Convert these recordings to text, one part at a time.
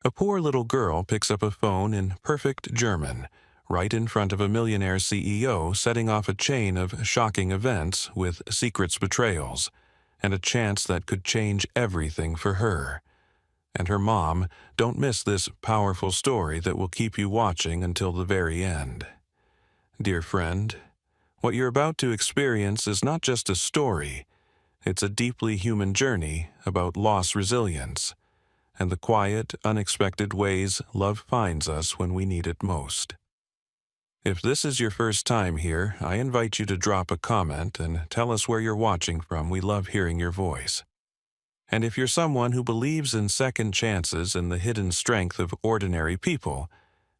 A poor little girl picks up a phone in perfect German, right in front of a millionaire CEO setting off a chain of shocking events with secrets betrayals, and a chance that could change everything for her. And her mom. Don't miss this powerful story that will keep you watching until the very end. Dear friend, what you're about to experience is not just a story, it's a deeply human journey about loss resilience, and the quiet, unexpected ways love finds us when we need it most. If this is your first time here, I invite you to drop a comment and tell us where you're watching from. We love hearing your voice. And if you're someone who believes in second chances and the hidden strength of ordinary people,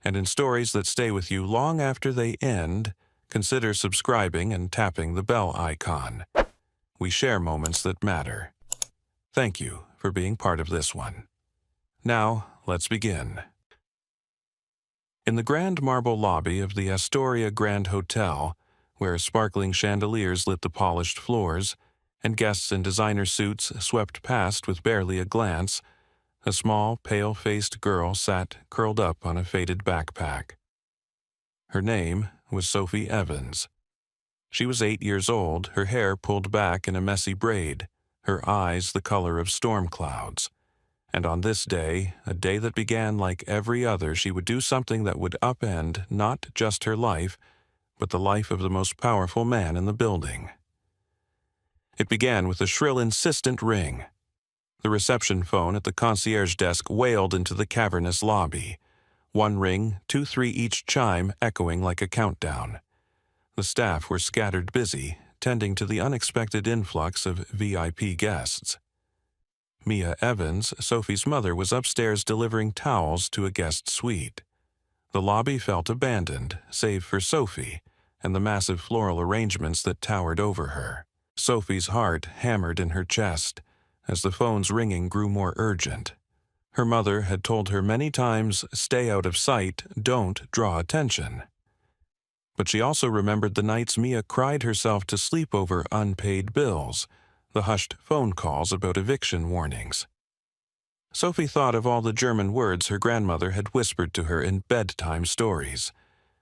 and in stories that stay with you long after they end, consider subscribing and tapping the bell icon. We share moments that matter. Thank you for being part of this one. Now, let's begin. In the grand marble lobby of the Astoria Grand Hotel, where sparkling chandeliers lit the polished floors, and guests in designer suits swept past with barely a glance, a small, pale-faced girl sat curled up on a faded backpack. Her name was Sophie Evans. She was 8 years old, her hair pulled back in a messy braid, her eyes the color of storm clouds. And on this day, a day that began like every other, she would do something that would upend not just her life, but the life of the most powerful man in the building. It began with a shrill, insistent ring. The reception phone at the concierge desk wailed into the cavernous lobby. One ring, 2, 3 each chime echoing like a countdown. The staff were scattered busy, tending to the unexpected influx of VIP guests. Mia Evans, Sophie's mother, was upstairs delivering towels to a guest suite. The lobby felt abandoned, save for Sophie and the massive floral arrangements that towered over her. Sophie's heart hammered in her chest as the phone's ringing grew more urgent. Her mother had told her many times, "Stay out of sight, don't draw attention." But she also remembered the nights Mia cried herself to sleep over unpaid bills, the hushed phone calls about eviction warnings. Sophie thought of all the German words her grandmother had whispered to her in bedtime stories,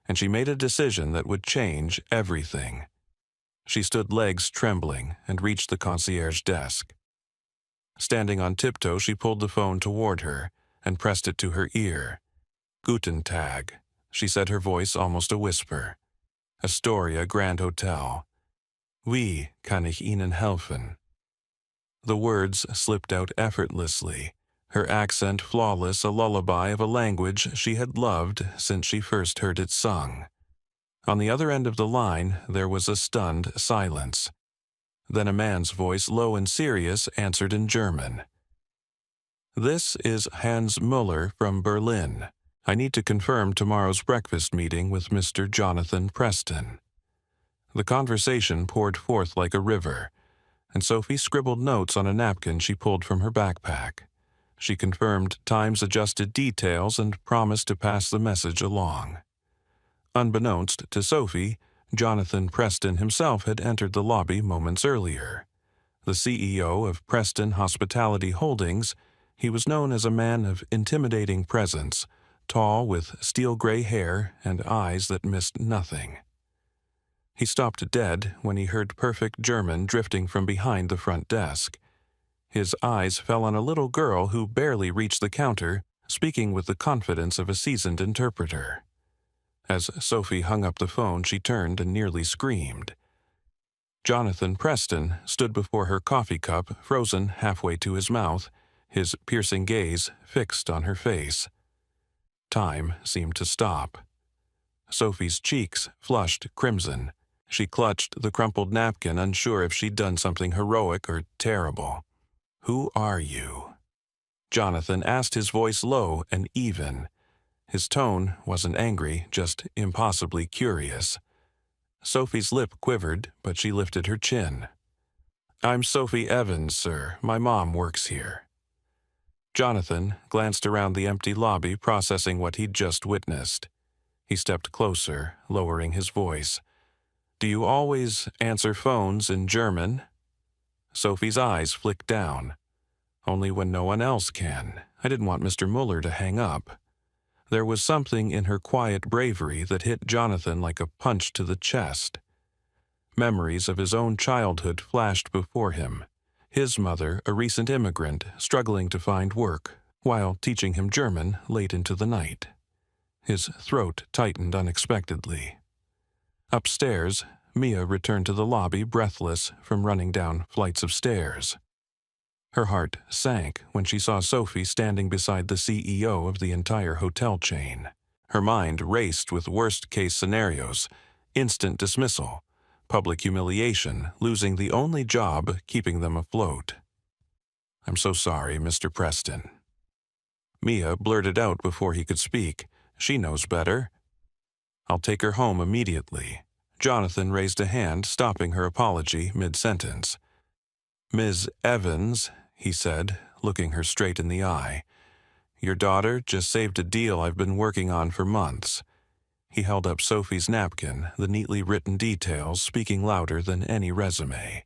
and she made a decision that would change everything. She stood legs trembling and reached the concierge desk. Standing on tiptoe, she pulled the phone toward her and pressed it to her ear. "Guten Tag," she said, her voice almost a whisper. "Astoria Grand Hotel. Wie kann ich Ihnen helfen?" The words slipped out effortlessly, her accent flawless, a lullaby of a language she had loved since she first heard it sung. On the other end of the line, there was a stunned silence. Then a man's voice, low and serious, answered in German. "This is Hans Muller from Berlin. I need to confirm tomorrow's breakfast meeting with Mr. Jonathan Preston." The conversation poured forth like a river, and Sophie scribbled notes on a napkin she pulled from her backpack. She confirmed times-adjusted details and promised to pass the message along. Unbeknownst to Sophie, Jonathan Preston himself had entered the lobby moments earlier. The CEO of Preston Hospitality Holdings, he was known as a man of intimidating presence, tall with steel-gray hair and eyes that missed nothing. He stopped dead when he heard perfect German drifting from behind the front desk. His eyes fell on a little girl who barely reached the counter, speaking with the confidence of a seasoned interpreter. As Sophie hung up the phone, she turned and nearly screamed. Jonathan Preston stood before her coffee cup, frozen halfway to his mouth, his piercing gaze fixed on her face. Time seemed to stop. Sophie's cheeks flushed crimson. She clutched the crumpled napkin, unsure if she'd done something heroic or terrible. "Who are you?" Jonathan asked, his voice low and even. His tone wasn't angry, just impossibly curious. Sophie's lip quivered, but she lifted her chin. "I'm Sophie Evans, sir. My mom works here." Jonathan glanced around the empty lobby, processing what he'd just witnessed. He stepped closer, lowering his voice. "Do you always answer phones in German?" Sophie's eyes flicked down. "Only when no one else can. I didn't want Mr. Muller to hang up. There was something in her quiet bravery that hit Jonathan like a punch to the chest. Memories of his own childhood flashed before him. His mother, a recent immigrant, struggling to find work, while teaching him German late into the night. His throat tightened unexpectedly. Upstairs, Mia returned to the lobby breathless from running down flights of stairs. Her heart sank when she saw Sophie standing beside the CEO of the entire hotel chain. Her mind raced with worst-case scenarios: instant dismissal, public humiliation, losing the only job keeping them afloat. "I'm so sorry, Mr. Preston." Mia blurted out before he could speak. She knows better. "I'll take her home immediately." Jonathan raised a hand, stopping her apology mid-sentence. "Ms. Evans," he said, looking her straight in the eye, "your daughter just saved a deal I've been working on for months." He held up Sophie's napkin, the neatly written details speaking louder than any resume.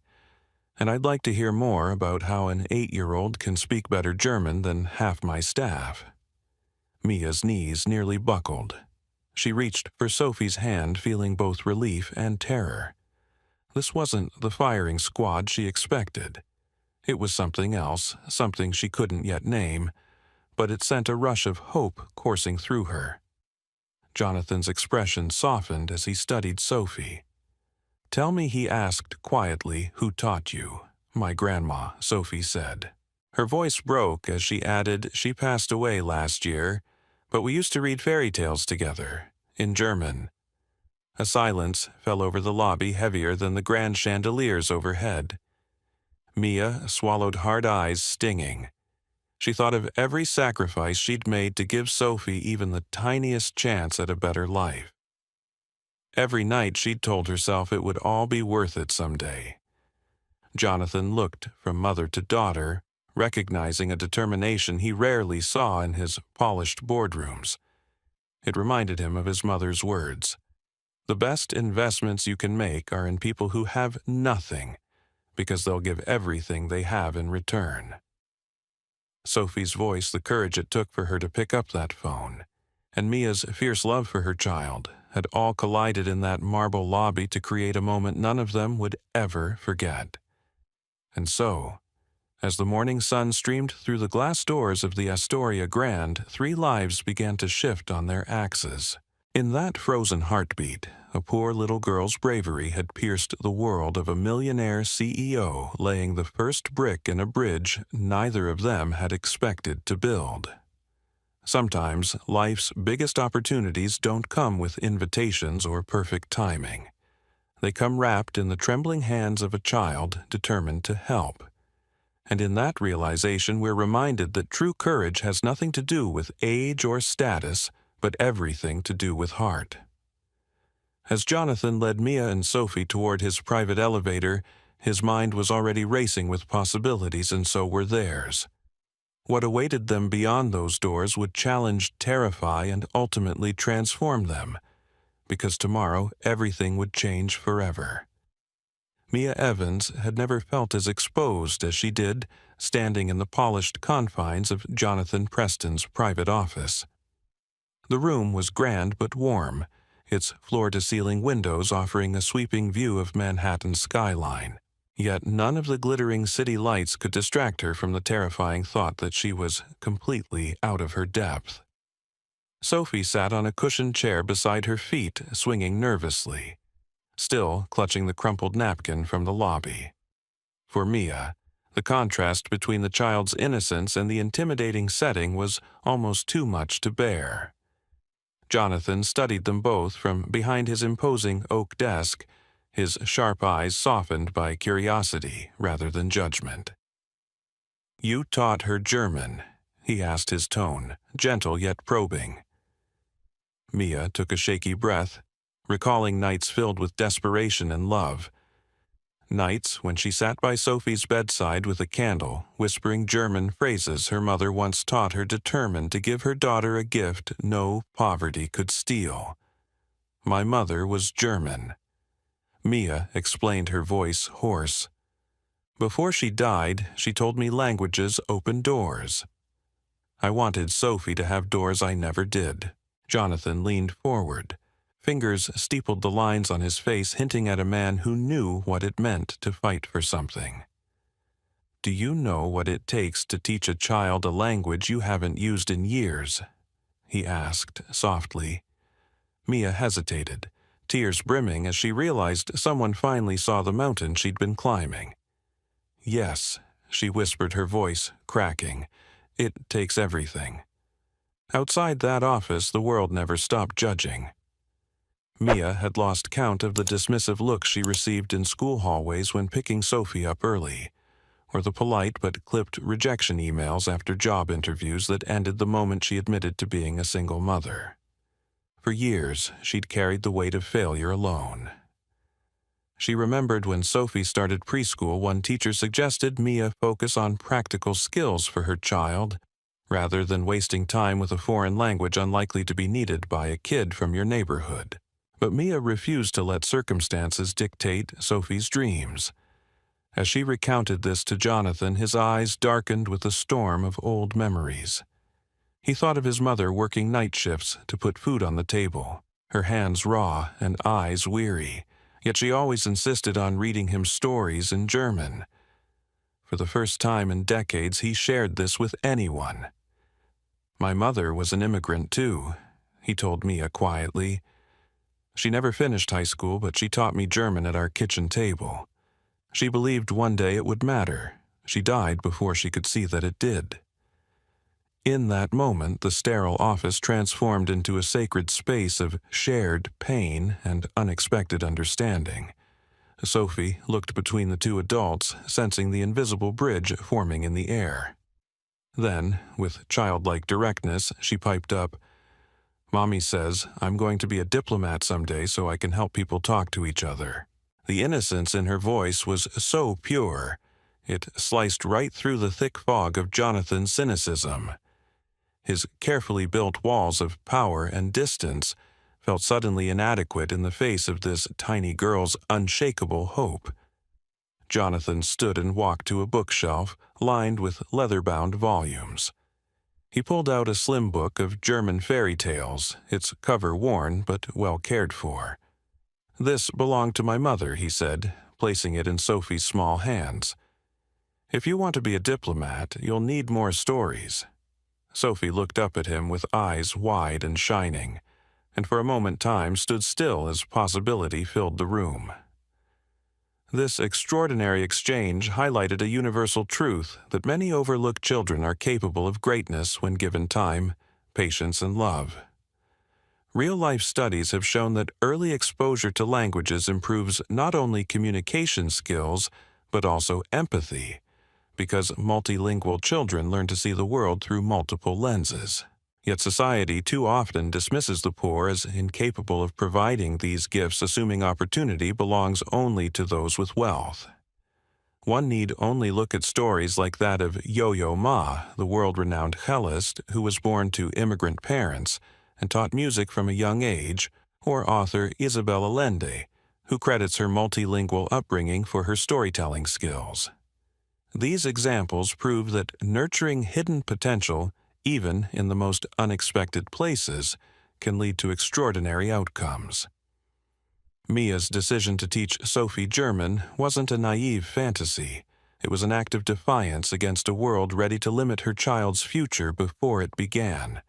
"And I'd like to hear more about how an 8-year-old can speak better German than half my staff." Mia's knees nearly buckled. She reached for Sophie's hand, feeling both relief and terror. This wasn't the firing squad she expected. It was something else, something she couldn't yet name, but it sent a rush of hope coursing through her. Jonathan's expression softened as he studied Sophie. "Tell me," he asked quietly, "who taught you?" "My grandma," Sophie said. Her voice broke as she added, "She passed away last year, but we used to read fairy tales together, in German." A silence fell over the lobby, heavier than the grand chandeliers overhead. Mia swallowed, hard eyes stinging. She thought of every sacrifice she'd made to give Sophie even the tiniest chance at a better life. Every night she'd told herself it would all be worth it someday. Jonathan looked from mother to daughter, recognizing a determination he rarely saw in his polished boardrooms. It reminded him of his mother's words: "The best investments you can make are in people who have nothing, because they'll give everything they have in return." Sophie's voice, the courage it took for her to pick up that phone, and Mia's fierce love for her child had all collided in that marble lobby to create a moment none of them would ever forget. And so, as the morning sun streamed through the glass doors of the Astoria Grand, 3 lives began to shift on their axes. In that frozen heartbeat, a poor little girl's bravery had pierced the world of a millionaire CEO laying the first brick in a bridge neither of them had expected to build. Sometimes life's biggest opportunities don't come with invitations or perfect timing. They come wrapped in the trembling hands of a child determined to help. And in that realization, we're reminded that true courage has nothing to do with age or status, but everything to do with heart. As Jonathan led Mia and Sophie toward his private elevator, his mind was already racing with possibilities, and so were theirs. What awaited them beyond those doors would challenge, terrify, and ultimately transform them, because tomorrow everything would change forever. Mia Evans had never felt as exposed as she did standing in the polished confines of Jonathan Preston's private office. The room was grand but warm, its floor-to-ceiling windows offering a sweeping view of Manhattan's skyline. Yet none of the glittering city lights could distract her from the terrifying thought that she was completely out of her depth. Sophie sat on a cushioned chair beside her feet, swinging nervously, still clutching the crumpled napkin from the lobby. For Mia, the contrast between the child's innocence and the intimidating setting was almost too much to bear. Jonathan studied them both from behind his imposing oak desk, his sharp eyes softened by curiosity rather than judgment. "You taught her German?" he asked, his tone gentle yet probing. Mia took a shaky breath, recalling nights filled with desperation and love. Nights when she sat by Sophie's bedside with a candle, whispering German phrases her mother once taught her, determined to give her daughter a gift no poverty could steal. "My mother was German," Mia explained, her voice hoarse. "Before she died, she told me languages open doors." I wanted Sophie to have doors I never did. Jonathan leaned forward. Fingers steepled the lines on his face, hinting at a man who knew what it meant to fight for something. Do you know what it takes to teach a child a language you haven't used in years? He asked softly. Mia hesitated, tears brimming as she realized someone finally saw the mountain she'd been climbing. Yes, she whispered, her voice cracking. It takes everything. Outside that office, the world never stopped judging. Mia had lost count of the dismissive looks she received in school hallways when picking Sophie up early, or the polite but clipped rejection emails after job interviews that ended the moment she admitted to being a single mother. For years, she'd carried the weight of failure alone. She remembered when Sophie started preschool, one teacher suggested Mia focus on practical skills for her child, rather than wasting time with a foreign language unlikely to be needed by a kid from your neighborhood. But Mia refused to let circumstances dictate Sophie's dreams. As she recounted this to Jonathan, his eyes darkened with a storm of old memories. He thought of his mother working night shifts to put food on the table, her hands raw and eyes weary, yet she always insisted on reading him stories in German. For the first time in decades, he shared this with anyone. My mother was an immigrant too, he told Mia quietly. She never finished high school, but she taught me German at our kitchen table. She believed one day it would matter. She died before she could see that it did. In that moment, the sterile office transformed into a sacred space of shared pain and unexpected understanding. Sophie looked between the two adults, sensing the invisible bridge forming in the air. Then, with childlike directness, she piped up, "Mommy says I'm going to be a diplomat someday so I can help people talk to each other." The innocence in her voice was so pure, it sliced right through the thick fog of Jonathan's cynicism. His carefully built walls of power and distance felt suddenly inadequate in the face of this tiny girl's unshakable hope. Jonathan stood and walked to a bookshelf lined with leather-bound volumes. He pulled out a slim book of German fairy tales, its cover worn but well cared for. "This belonged to my mother," he said, placing it in Sophie's small hands. "If you want to be a diplomat, you'll need more stories." Sophie looked up at him with eyes wide and shining, and for a moment time stood still as possibility filled the room. This extraordinary exchange highlighted a universal truth that many overlooked children are capable of greatness when given time, patience, and love. Real-life studies have shown that early exposure to languages improves not only communication skills, but also empathy, because multilingual children learn to see the world through multiple lenses. Yet society too often dismisses the poor as incapable of providing these gifts, assuming opportunity belongs only to those with wealth. One need only look at stories like that of Yo-Yo Ma, the world-renowned cellist who was born to immigrant parents and taught music from a young age, or author Isabel Allende, who credits her multilingual upbringing for her storytelling skills. These examples prove that nurturing hidden potential, even in the most unexpected places, can lead to extraordinary outcomes. Mia's decision to teach Sophie German wasn't a naive fantasy. It was an act of defiance against a world ready to limit her child's future before it began.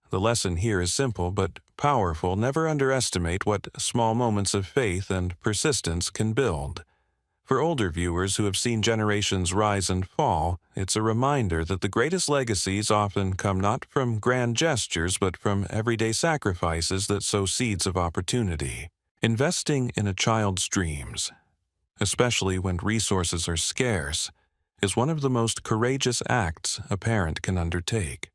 The lesson here is simple but powerful. Never underestimate what small moments of faith and persistence can build. For older viewers who have seen generations rise and fall, it's a reminder that the greatest legacies often come not from grand gestures but from everyday sacrifices that sow seeds of opportunity. Investing in a child's dreams, especially when resources are scarce, is one of the most courageous acts a parent can undertake.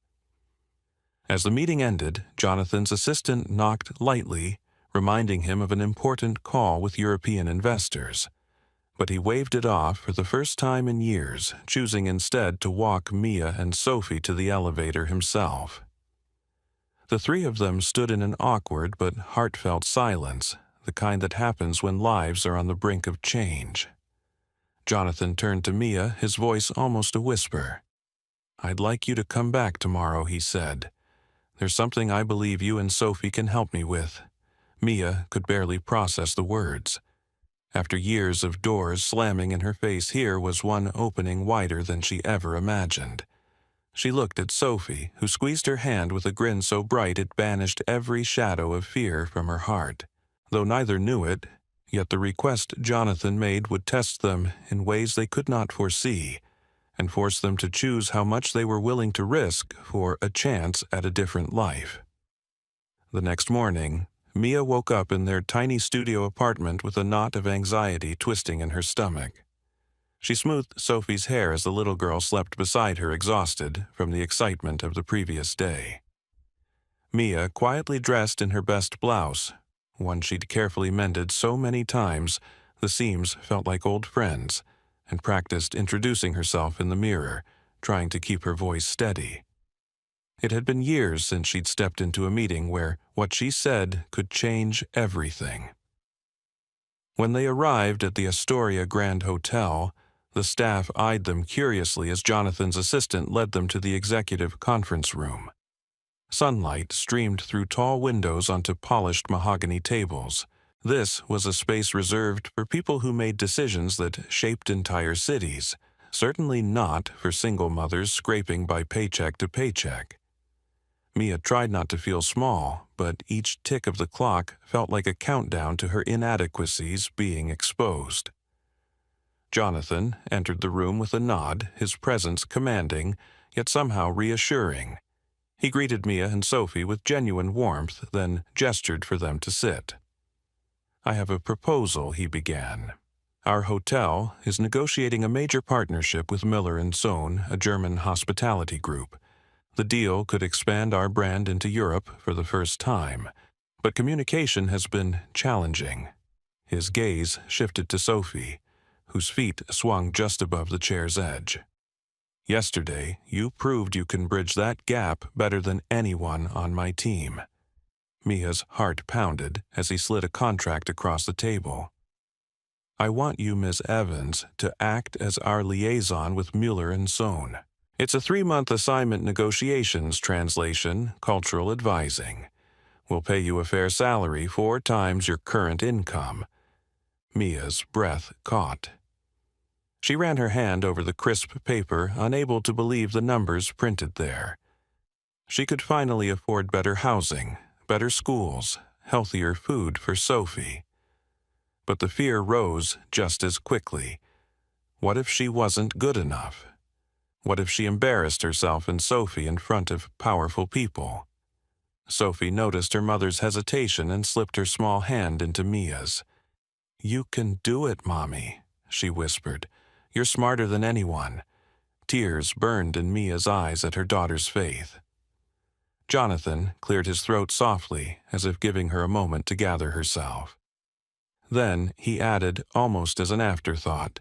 As the meeting ended, Jonathan's assistant knocked lightly, reminding him of an important call with European investors. But he waved it off for the first time in years, choosing instead to walk Mia and Sophie to the elevator himself. The three of them stood in an awkward but heartfelt silence, the kind that happens when lives are on the brink of change. Jonathan turned to Mia, his voice almost a whisper. "I'd like you to come back tomorrow," he said. "There's something I believe you and Sophie can help me with." Mia could barely process the words. After years of doors slamming in her face, here was one opening wider than she ever imagined. She looked at Sophie, who squeezed her hand with a grin so bright it banished every shadow of fear from her heart. Though neither knew it, yet the request Jonathan made would test them in ways they could not foresee, and force them to choose how much they were willing to risk for a chance at a different life. The next morning, Mia woke up in their tiny studio apartment with a knot of anxiety twisting in her stomach. She smoothed Sophie's hair as the little girl slept beside her, exhausted from the excitement of the previous day. Mia quietly dressed in her best blouse, one she'd carefully mended so many times the seams felt like old friends, and practiced introducing herself in the mirror, trying to keep her voice steady. It had been years since she'd stepped into a meeting where what she said could change everything. When they arrived at the Astoria Grand Hotel, the staff eyed them curiously as Jonathan's assistant led them to the executive conference room. Sunlight streamed through tall windows onto polished mahogany tables. This was a space reserved for people who made decisions that shaped entire cities, certainly not for single mothers scraping by paycheck to paycheck. Mia tried not to feel small, but each tick of the clock felt like a countdown to her inadequacies being exposed. Jonathan entered the room with a nod, his presence commanding, yet somehow reassuring. He greeted Mia and Sophie with genuine warmth, then gestured for them to sit. "I have a proposal," he began. "Our hotel is negotiating a major partnership with Miller & Sohn, a German hospitality group. The deal could expand our brand into Europe for the first time, but communication has been challenging." His gaze shifted to Sophie, whose feet swung just above the chair's edge. "Yesterday, you proved you can bridge that gap better than anyone on my team." Mia's heart pounded as he slid a contract across the table. "I want you, Miss Evans, to act as our liaison with Mueller & Sohn. It's a 3-month assignment, negotiations, translation, cultural advising. We'll pay you a fair salary, 4 times your current income." Mia's breath caught. She ran her hand over the crisp paper, unable to believe the numbers printed there. She could finally afford better housing, better schools, healthier food for Sophie. But the fear rose just as quickly. What if she wasn't good enough? What if she embarrassed herself and Sophie in front of powerful people? Sophie noticed her mother's hesitation and slipped her small hand into Mia's. "You can do it, Mommy," she whispered. "You're smarter than anyone." Tears burned in Mia's eyes at her daughter's faith. Jonathan cleared his throat softly, as if giving her a moment to gather herself. Then he added, almost as an afterthought,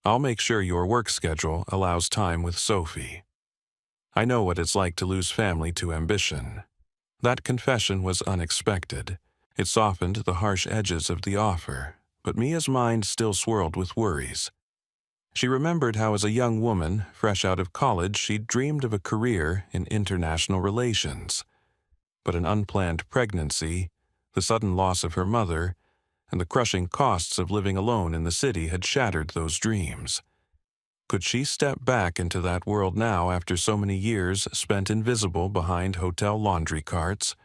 "I'll make sure your work schedule allows time with Sophie. I know what it's like to lose family to ambition." That confession was unexpected. It softened the harsh edges of the offer, but Mia's mind still swirled with worries. She remembered how as a young woman, fresh out of college, she'd dreamed of a career in international relations. But an unplanned pregnancy, the sudden loss of her mother, and the crushing costs of living alone in the city had shattered those dreams. Could she step back into that world now after so many years spent invisible behind hotel laundry carts?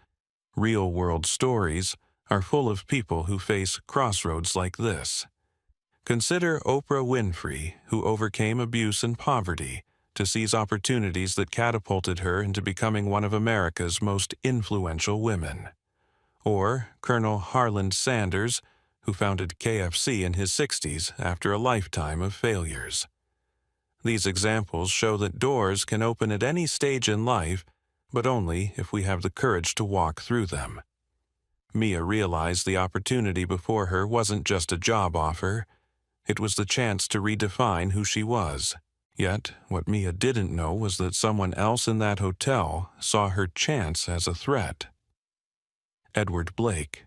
Real-world stories are full of people who face crossroads like this. Consider Oprah Winfrey, who overcame abuse and poverty to seize opportunities that catapulted her into becoming one of America's most influential women. Or Colonel Harland Sanders, who founded KFC in his 60s after a lifetime of failures. These examples show that doors can open at any stage in life, but only if we have the courage to walk through them. Mia realized the opportunity before her wasn't just a job offer. It was the chance to redefine who she was. Yet, what Mia didn't know was that someone else in that hotel saw her chance as a threat. Edward Blake.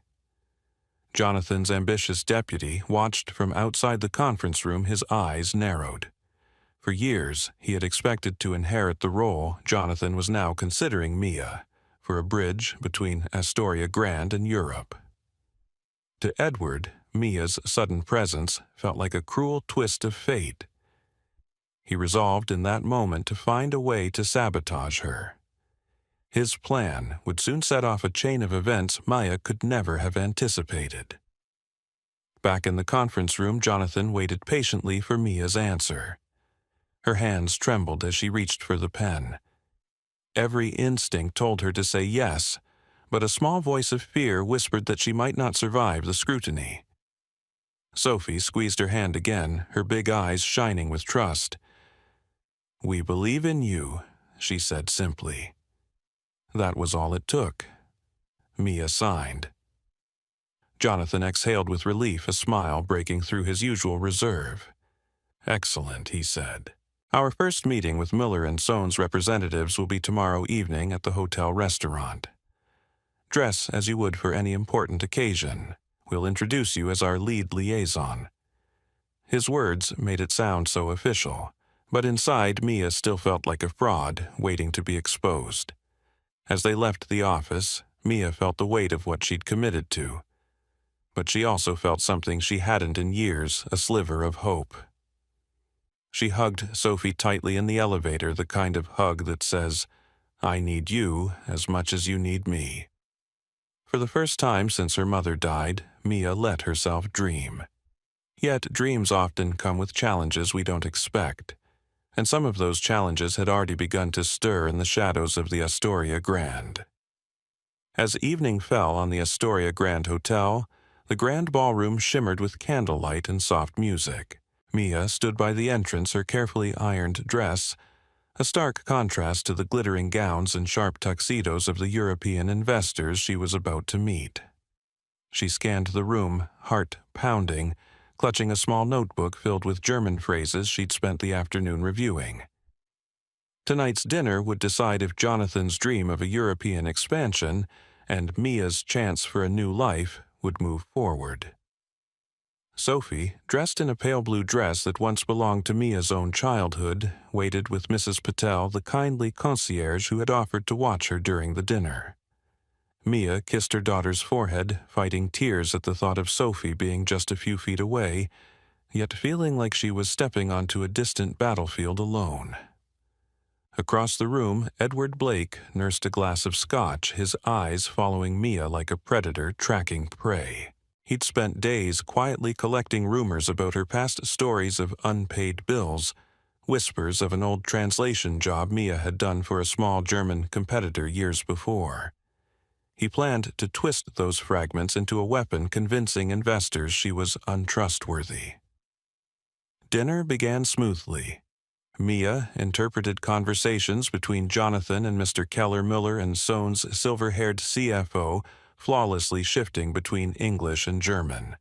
Jonathan's ambitious deputy watched from outside the conference room, his eyes narrowed. For years, he had expected to inherit the role Jonathan was now considering Mia, for a bridge between Astoria Grande and Europe. To Edward, Mia's sudden presence felt like a cruel twist of fate. He resolved in that moment to find a way to sabotage her. His plan would soon set off a chain of events Maya could never have anticipated. Back in the conference room, Jonathan waited patiently for Mia's answer. Her hands trembled as she reached for the pen. Every instinct told her to say yes, but a small voice of fear whispered that she might not survive the scrutiny. Sophie squeezed her hand again, her big eyes shining with trust. "We believe in you," she said simply. That was all it took. Mia signed. Jonathan exhaled with relief, a smile breaking through his usual reserve. "Excellent," he said. "Our first meeting with Miller & Son's representatives will be tomorrow evening at the hotel restaurant. Dress as you would for any important occasion. We'll introduce you as our lead liaison." His words made it sound so official, but inside Mia still felt like a fraud waiting to be exposed. As they left the office, Mia felt the weight of what she'd committed to. But she also felt something she hadn't in years, a sliver of hope. She hugged Sophie tightly in the elevator, the kind of hug that says, "I need you as much as you need me." For the first time since her mother died, Mia let herself dream. Yet dreams often come with challenges we don't expect, and some of those challenges had already begun to stir in the shadows of the Astoria Grande. As evening fell on the Astoria Grande Hotel, the grand ballroom shimmered with candlelight and soft music. Mia stood by the entrance, her carefully ironed dress, a stark contrast to the glittering gowns and sharp tuxedos of the European investors she was about to meet. She scanned the room, heart pounding, clutching a small notebook filled with German phrases she'd spent the afternoon reviewing. Tonight's dinner would decide if Jonathan's dream of a European expansion and Mia's chance for a new life would move forward. Sophie, dressed in a pale blue dress that once belonged to Mia's own childhood, waited with Mrs. Patel, the kindly concierge who had offered to watch her during the dinner. Mia kissed her daughter's forehead, fighting tears at the thought of Sophie being just a few feet away, yet feeling like she was stepping onto a distant battlefield alone. Across the room, Edward Blake nursed a glass of scotch, his eyes following Mia like a predator tracking prey. He'd spent days quietly collecting rumors about her past stories of unpaid bills, whispers of an old translation job Mia had done for a small German competitor years before. He planned to twist those fragments into a weapon convincing investors she was untrustworthy. Dinner began smoothly. Mia interpreted conversations between Jonathan and Mr. Keller Miller and Son's silver-haired CFO, flawlessly shifting between English and German.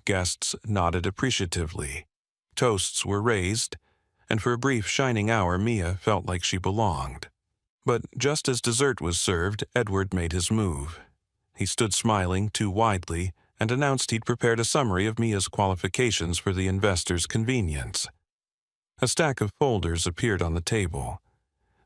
Guests nodded appreciatively. Toasts were raised, and for a brief shining hour Mia felt like she belonged. But just as dessert was served, Edward made his move. He stood smiling too widely and announced he'd prepared a summary of Mia's qualifications for the investor's convenience. A stack of folders appeared on the table.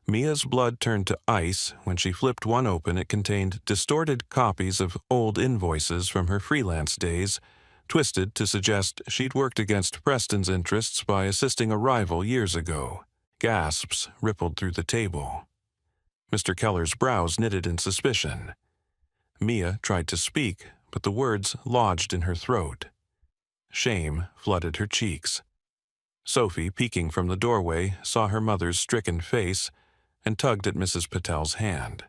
Mia's blood turned to ice when she flipped one open. It contained distorted copies of old invoices from her freelance days, twisted to suggest she'd worked against Preston's interests by assisting a rival years ago. Gasps rippled through the table. Mr. Keller's brows knitted in suspicion. Mia tried to speak, but the words lodged in her throat. Shame flooded her cheeks. Sophie, peeking from the doorway, saw her mother's stricken face and tugged at Mrs. Patel's hand.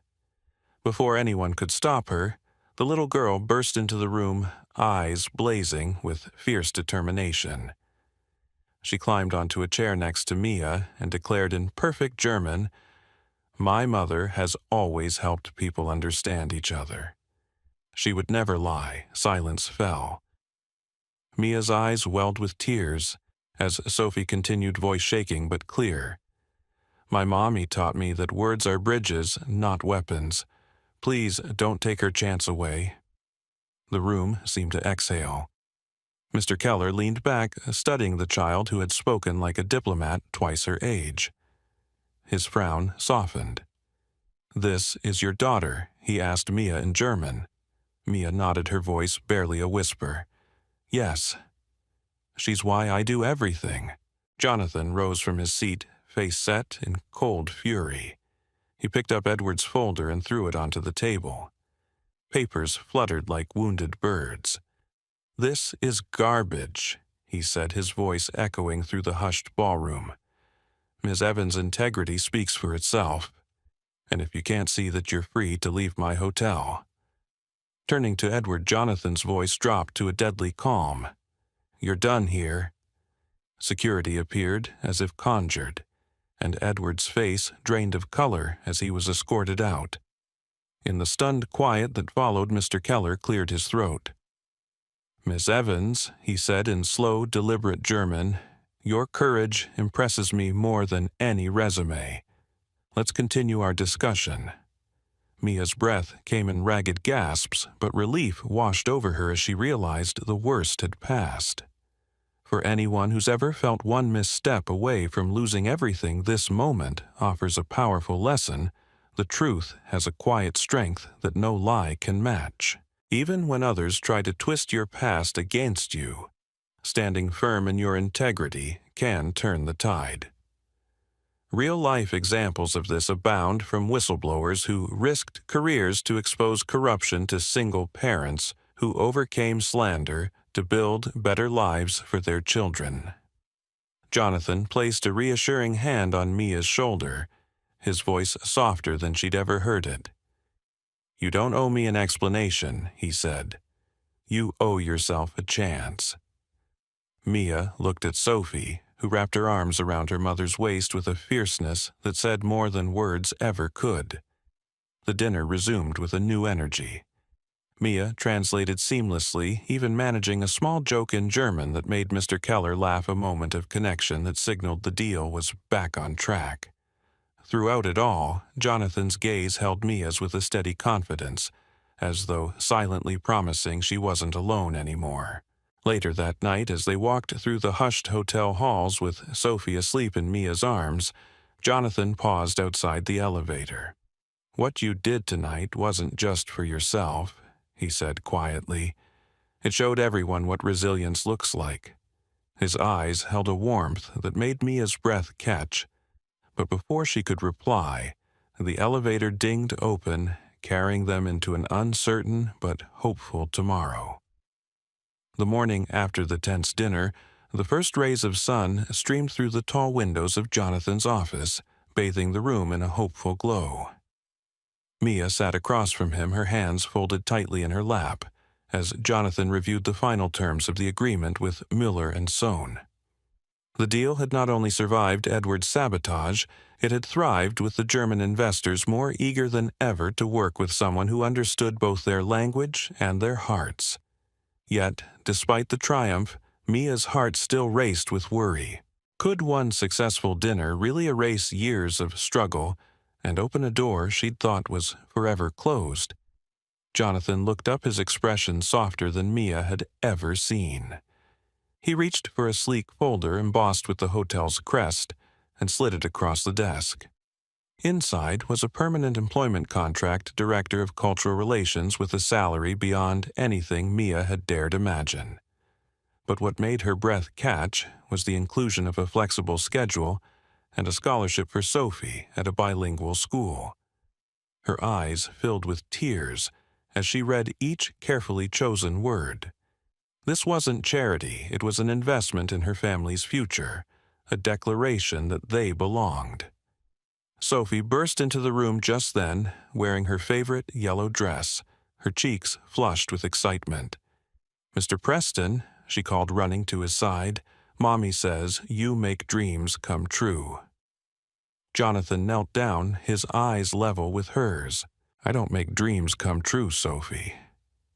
Before anyone could stop her, the little girl burst into the room, eyes blazing with fierce determination. She climbed onto a chair next to Mia and declared in perfect German, "My mother has always helped people understand each other." She would never lie. Silence fell. Mia's eyes welled with tears as Sophie continued, voice shaking but clear. "My mommy taught me that words are bridges, not weapons. Please don't take her chance away." The room seemed to exhale. Mr. Keller leaned back, studying the child who had spoken like a diplomat twice her age. His frown softened. "This is your daughter?" he asked Mia in German. Mia nodded, her voice barely a whisper. "Yes." "She's why I do everything." Jonathan rose from his seat, face set in cold fury. He picked up Edward's folder and threw it onto the table. Papers fluttered like wounded birds. "This is garbage," he said, his voice echoing through the hushed ballroom. "Miss Evans' integrity speaks for itself. And if you can't see that you're free to leave my hotel." Turning to Edward, Jonathan's voice dropped to a deadly calm. "You're done here." Security appeared, as if conjured, and Edward's face drained of color as he was escorted out. In the stunned quiet that followed, Mr. Keller cleared his throat. "Miss Evans," he said in slow, deliberate German, "your courage impresses me more than any resume. Let's continue our discussion." Mia's breath came in ragged gasps, but relief washed over her as she realized the worst had passed. For anyone who's ever felt one misstep away from losing everything, this moment offers a powerful lesson. The truth has a quiet strength that no lie can match. Even when others try to twist your past against you, standing firm in your integrity can turn the tide. Real-life examples of this abound, from whistleblowers who risked careers to expose corruption to single parents who overcame slander to build better lives for their children. Jonathan placed a reassuring hand on Mia's shoulder, his voice softer than she'd ever heard it. "You don't owe me an explanation," he said. "You owe yourself a chance." Mia looked at Sophie, who wrapped her arms around her mother's waist with a fierceness that said more than words ever could. The dinner resumed with a new energy. Mia translated seamlessly, even managing a small joke in German that made Mr. Keller laugh, a moment of connection that signaled the deal was back on track. Throughout it all, Jonathan's gaze held Mia's with a steady confidence, as though silently promising she wasn't alone anymore. Later that night, as they walked through the hushed hotel halls with Sophie asleep in Mia's arms, Jonathan paused outside the elevator. "What you did tonight wasn't just for yourself," he said quietly. "It showed everyone what resilience looks like." His eyes held a warmth that made Mia's breath catch, but before she could reply, the elevator dinged open, carrying them into an uncertain but hopeful tomorrow. The morning after the tense dinner, the first rays of sun streamed through the tall windows of Jonathan's office, bathing the room in a hopeful glow. Mia sat across from him, her hands folded tightly in her lap, as Jonathan reviewed the final terms of the agreement with Müller and Sohn. The deal had not only survived Edward's sabotage, it had thrived with the German investors more eager than ever to work with someone who understood both their language and their hearts. Yet, despite the triumph, Mia's heart still raced with worry. Could one successful dinner really erase years of struggle and open a door she'd thought was forever closed? Jonathan looked up, his expression softer than Mia had ever seen. He reached for a sleek folder embossed with the hotel's crest and slid it across the desk. Inside was a permanent employment contract, Director of Cultural Relations, with a salary beyond anything Mia had dared imagine. But what made her breath catch was the inclusion of a flexible schedule and a scholarship for Sophie at a bilingual school. Her eyes filled with tears as she read each carefully chosen word. This wasn't charity, it was an investment in her family's future, a declaration that they belonged. Sophie burst into the room just then, wearing her favorite yellow dress, her cheeks flushed with excitement. "Mr. Preston," she called, running to his side, "Mommy says you make dreams come true." Jonathan knelt down, his eyes level with hers. "I don't make dreams come true, Sophie,"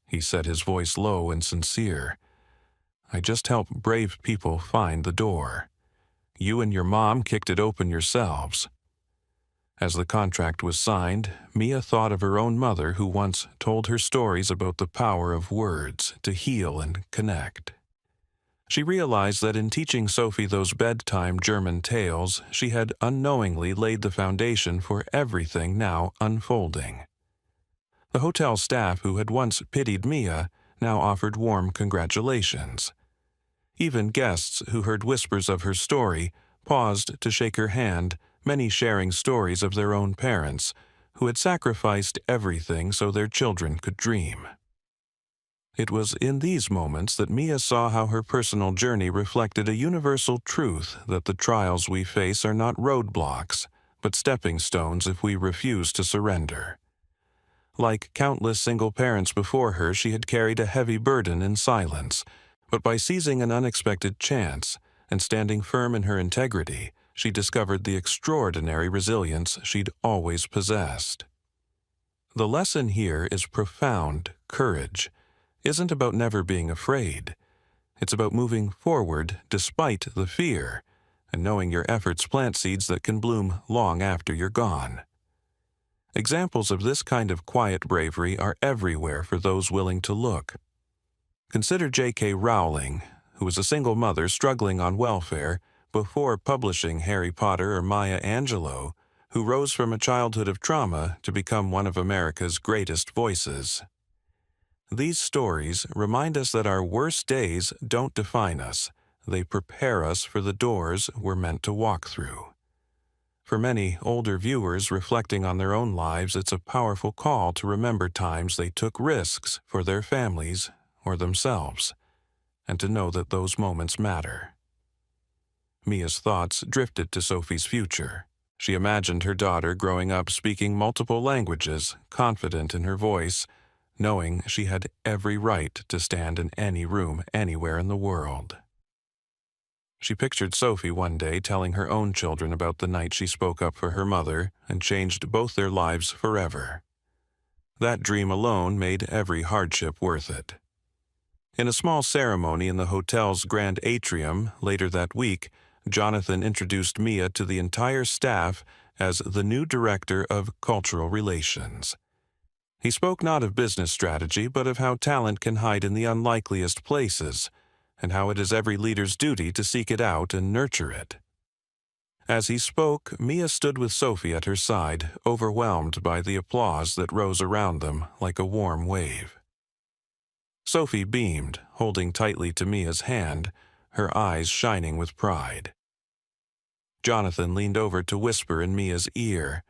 he said, his voice low and sincere. "I just help brave people find the door. You and your mom kicked it open yourselves." As the contract was signed, Mia thought of her own mother, who once told her stories about the power of words to heal and connect. She realized that in teaching Sophie those bedtime German tales, she had unknowingly laid the foundation for everything now unfolding. The hotel staff who had once pitied Mia now offered warm congratulations. Even guests who heard whispers of her story paused to shake her hand, many sharing stories of their own parents, who had sacrificed everything so their children could dream. It was in these moments that Mia saw how her personal journey reflected a universal truth that the trials we face are not roadblocks, but stepping stones if we refuse to surrender. Like countless single parents before her, she had carried a heavy burden in silence, but by seizing an unexpected chance and standing firm in her integrity, she discovered the extraordinary resilience she'd always possessed. The lesson here is profound courage. Isn't about never being afraid. It's about moving forward despite the fear and knowing your efforts plant seeds that can bloom long after you're gone. Examples of this kind of quiet bravery are everywhere for those willing to look. Consider J.K. Rowling, who was a single mother struggling on welfare before publishing Harry Potter, or Maya Angelou, who rose from a childhood of trauma to become one of America's greatest voices. These stories remind us that our worst days don't define us. They prepare us for the doors we're meant to walk through. For many older viewers reflecting on their own lives, it's a powerful call to remember times they took risks for their families or themselves, and to know that those moments matter. Mia's thoughts drifted to Sophie's future. She imagined her daughter growing up speaking multiple languages, confident in her voice, knowing she had every right to stand in any room anywhere in the world. She pictured Sophie one day telling her own children about the night she spoke up for her mother and changed both their lives forever. That dream alone made every hardship worth it. In a small ceremony in the hotel's grand atrium later that week, Jonathan introduced Mia to the entire staff as the new director of cultural relations. He spoke not of business strategy, but of how talent can hide in the unlikeliest places, and how it is every leader's duty to seek it out and nurture it. As he spoke, Mia stood with Sophie at her side, overwhelmed by the applause that rose around them like a warm wave. Sophie beamed, holding tightly to Mia's hand, her eyes shining with pride. Jonathan leaned over to whisper in Mia's ear,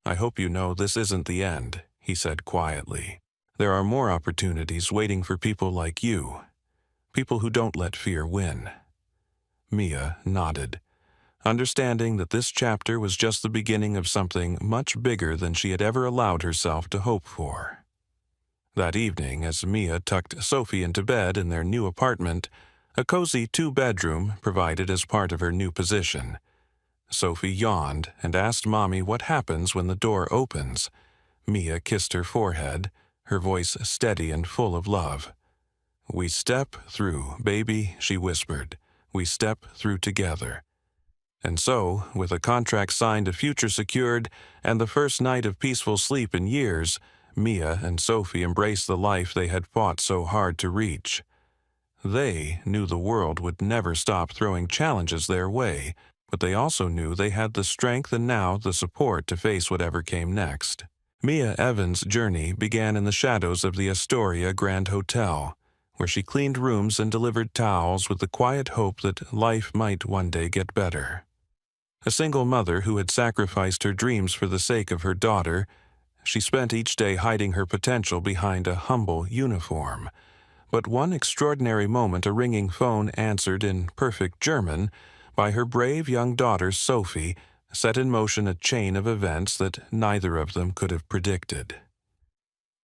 "I hope you know this isn't the end," he said quietly. "There are more opportunities waiting for people like you, people who don't let fear win." Mia nodded, understanding that this chapter was just the beginning of something much bigger than she had ever allowed herself to hope for. That evening, as Mia tucked Sophie into bed in their new apartment, a cozy two-bedroom provided as part of her new position, Sophie yawned and asked Mommy what happens when the door opens. Mia kissed her forehead, her voice steady and full of love. "We step through, baby," she whispered. "We step through together." And so, with a contract signed, a future secured, and the first night of peaceful sleep in years, Mia and Sophie embraced the life they had fought so hard to reach. They knew the world would never stop throwing challenges their way, but they also knew they had the strength and now the support to face whatever came next. Mia Evans' journey began in the shadows of the Astoria Grand Hotel, where she cleaned rooms and delivered towels with the quiet hope that life might one day get better. A single mother who had sacrificed her dreams for the sake of her daughter, she spent each day hiding her potential behind a humble uniform. But one extraordinary moment, a ringing phone answered in perfect German by her brave young daughter Sophie, set in motion a chain of events that neither of them could have predicted.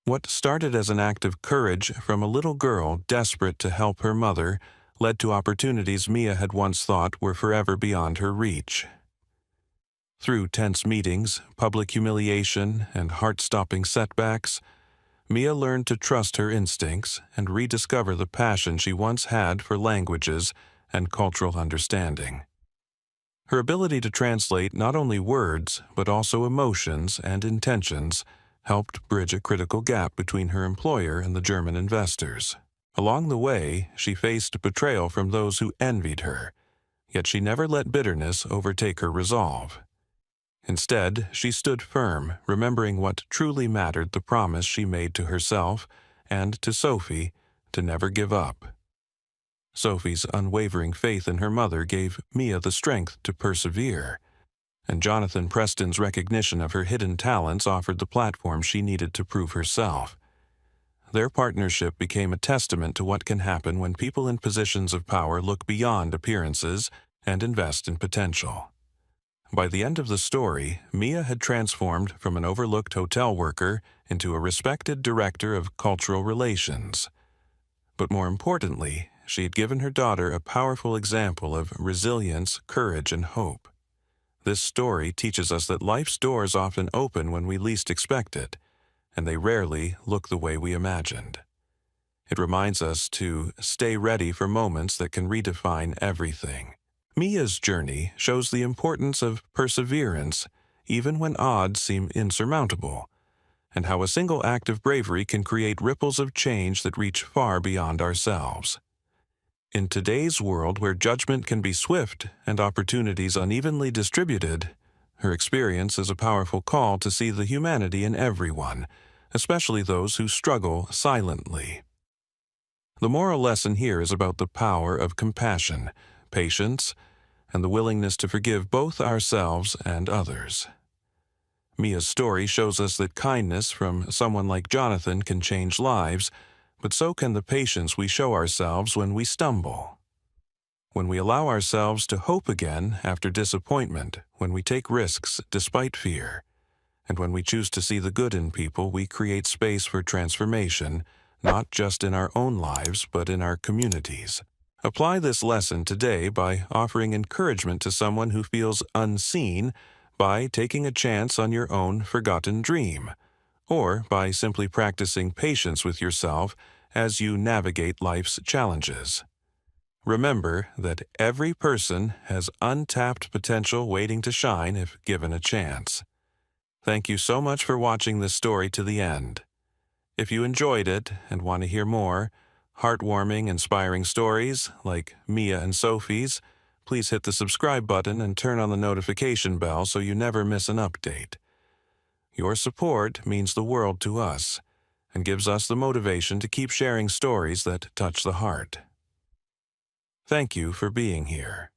What started as an act of courage from a little girl desperate to help her mother led to opportunities Mia had once thought were forever beyond her reach. Through tense meetings, public humiliation, and heart-stopping setbacks, Mia learned to trust her instincts and rediscover the passion she once had for languages and cultural understanding. Her ability to translate not only words, but also emotions and intentions helped bridge a critical gap between her employer and the German investors. Along the way, she faced betrayal from those who envied her, yet she never let bitterness overtake her resolve. Instead, she stood firm, remembering what truly mattered: the promise she made to herself and to Sophie to never give up. Sophie's unwavering faith in her mother gave Mia the strength to persevere, and Jonathan Preston's recognition of her hidden talents offered the platform she needed to prove herself. Their partnership became a testament to what can happen when people in positions of power look beyond appearances and invest in potential. By the end of the story, Mia had transformed from an overlooked hotel worker into a respected director of cultural relations. But more importantly, she had given her daughter a powerful example of resilience, courage, and hope. This story teaches us that life's doors often open when we least expect it, and they rarely look the way we imagined. It reminds us to stay ready for moments that can redefine everything. Mia's journey shows the importance of perseverance, even when odds seem insurmountable, and how a single act of bravery can create ripples of change that reach far beyond ourselves. In today's world where judgment can be swift and opportunities unevenly distributed, her experience is a powerful call to see the humanity in everyone, especially those who struggle silently. The moral lesson here is about the power of compassion, patience, and the willingness to forgive both ourselves and others. Mia's story shows us that kindness from someone like Jonathan can change lives, but so can the patience we show ourselves when we stumble. When we allow ourselves to hope again after disappointment, when we take risks despite fear, and when we choose to see the good in people, we create space for transformation, not just in our own lives, but in our communities. Apply this lesson today by offering encouragement to someone who feels unseen, by taking a chance on your own forgotten dream, or by simply practicing patience with yourself as you navigate life's challenges. Remember that every person has untapped potential waiting to shine if given a chance. Thank you so much for watching this story to the end. If you enjoyed it and want to hear more heartwarming, inspiring stories like Mia and Sophie's, please hit the subscribe button and turn on the notification bell so you never miss an update. Your support means the world to us and gives us the motivation to keep sharing stories that touch the heart. Thank you for being here.